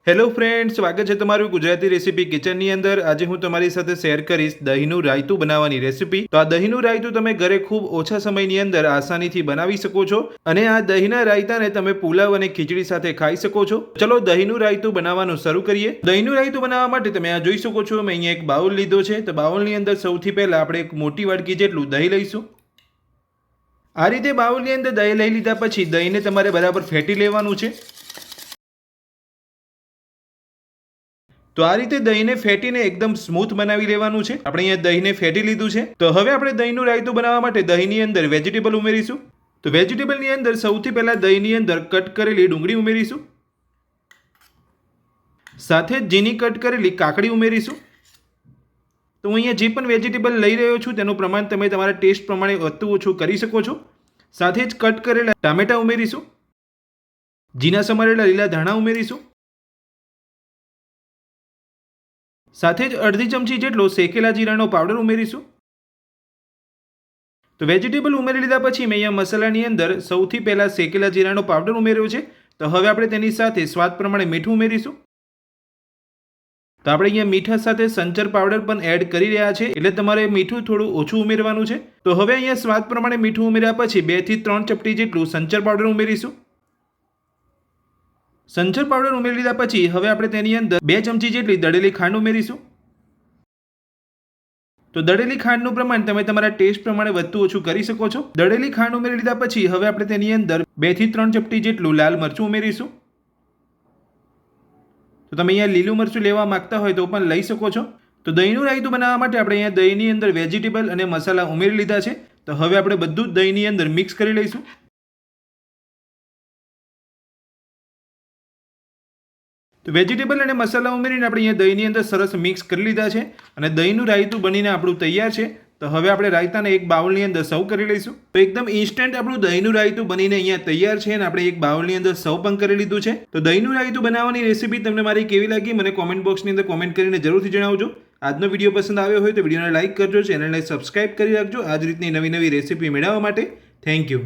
Hello friends, સ્વાગત છે તમારું ગુજરાતી રેસીપી કિચનની અંદર। આજે હું તમારી સાથે શેર કરીશ દહીંનું રાયતું બનાવવાની રેસીપી। તો આ દહીંનું રાયતું તમે ઘરે ખૂબ ઓછા સમયની અંદર આસાનીથી બનાવી શકો છો અને આ દહીંના રાયતાને તમે પુલાવ અને ખીચડી સાથે ખાઈ શકો છો। ચલો દહીંનું રાયતું બનાવવાનું શરૂ કરીએ। દહીંનું રાયતું બનાવવા માટે તમે આ જોઈ શકો છો, મેં અહીંયા એક બાઉલ લીધો છે। તો બાઉલની અંદર સૌથી પહેલા આપણે એક મોટી વાડકી જેટલું દહીં લઈશું। આ રીતે બાઉલની અંદર દહીં લઈ લીધા પછી દહીંને તમારે બરાબર ફેટી લેવાનું છે। તો આ રીતે દહીંને ફેટીને એકદમ સ્મૂથ બનાવી લેવાનું છે। આપણે અહીંયા દહીંને ફેટી લીધું છે। તો હવે આપણે દહીંનું રાયતું બનાવવા માટે દહીંની અંદર વેજીટેબલ ઉમેરીશું। તો વેજીટેબલની અંદર સૌથી પહેલા દહીંની અંદર કટ કરેલી ડુંગળી ઉમેરીશું, સાથે જ ઝીણી કટ કરેલી કાકડી ઉમેરીશું। તો હું અહીંયા જે પણ વેજીટેબલ લઈ રહ્યો છું તેનું પ્રમાણ તમે તમારા ટેસ્ટ પ્રમાણે વધતું ઓછું કરી શકો છો। સાથે જ કટ કરેલા ટામેટા ઉમેરીશું, ઝીણા સમારેલા લીલા ધાણા ઉમેરીશું, સાથે જ અડધી ચમચી જેટલો શેકેલા જીરાનો પાવડર ઉમેરીશું। તો વેજીટેબલ ઉમેરી લીધા પછી મેં અહીંયા મસાલાની અંદર સૌથી પહેલાં શેકેલા જીરાનો પાવડર ઉમેર્યો છે। તો હવે આપણે તેની સાથે સ્વાદ પ્રમાણે મીઠું ઉમેરીશું। તો આપણે અહીંયા મીઠા સાથે સંચર પાવડર પણ એડ કરી રહ્યા છે, એટલે તમારે મીઠું થોડું ઓછું ઉમેરવાનું છે। તો હવે અહીંયા સ્વાદ પ્રમાણે મીઠું ઉમેર્યા પછી 2 થી 3 ચપટી જેટલું સંચર પાવડર ઉમેરીશું। સંચર પાવડર ઉમેરી લીધા પછી હવે આપણે તેની અંદર 2 ચમચી જેટલી દળેલી ખાંડ ઉમેરીશું। તો દળેલી ખાંડનું પ્રમાણ તમે તમારા ટેસ્ટ પ્રમાણે વધતું ઓછું કરી શકો છો। દળેલી ખાંડ ઉમેરી લીધા પછી હવે આપણે તેની અંદર 2 થી 3 ચપટી જેટલું લાલ મરચું ઉમેરીશું। તો તમે અહીંયા લીલું મરચું લેવા માંગતા હોય તો પણ લઈ શકો છો। તો દહીંનું રાયતું બનાવવા માટે આપણે અહીંયા દહીંની અંદર વેજીટેબલ અને મસાલા ઉમેરી લીધા છે। તો હવે આપણે બધું જ દહીંની અંદર મિક્સ કરી લઈશું। તો વેજીટેબલ અને મસાલા ઉમેરીને આપણે અહીંયા દહીંની અંદર સરસ મિક્સ કરી લીધા છે અને દહીંનું રાયતું બનીને આપણું તૈયાર છે। તો હવે આપણે રાયતાને એક બાઉલની અંદર સર્વ કરી લઈશું। તો એકદમ ઇન્સ્ટન્ટ આપણું દહીંનું રાયતું બનીને અહીંયા તૈયાર છે અને આપણે એક બાઉલની અંદર સર્વ પણ કરી લીધું છે। તો દહીંનું રાયતું બનાવવાની રેસીપી તમને મારી કેવી લાગી મને કોમેન્ટ બોક્સની અંદર કોમેન્ટ કરીને જરૂરથી જણાવજો। આજનો વિડીયો પસંદ આવ્યો હોય તો વિડીયોને લાઇક કરજો, ચેનલને સબસ્ક્રાઇબ કરી રાખજો આ જ રીતની નવી રેસીપી મેળવવા માટે। Thank you.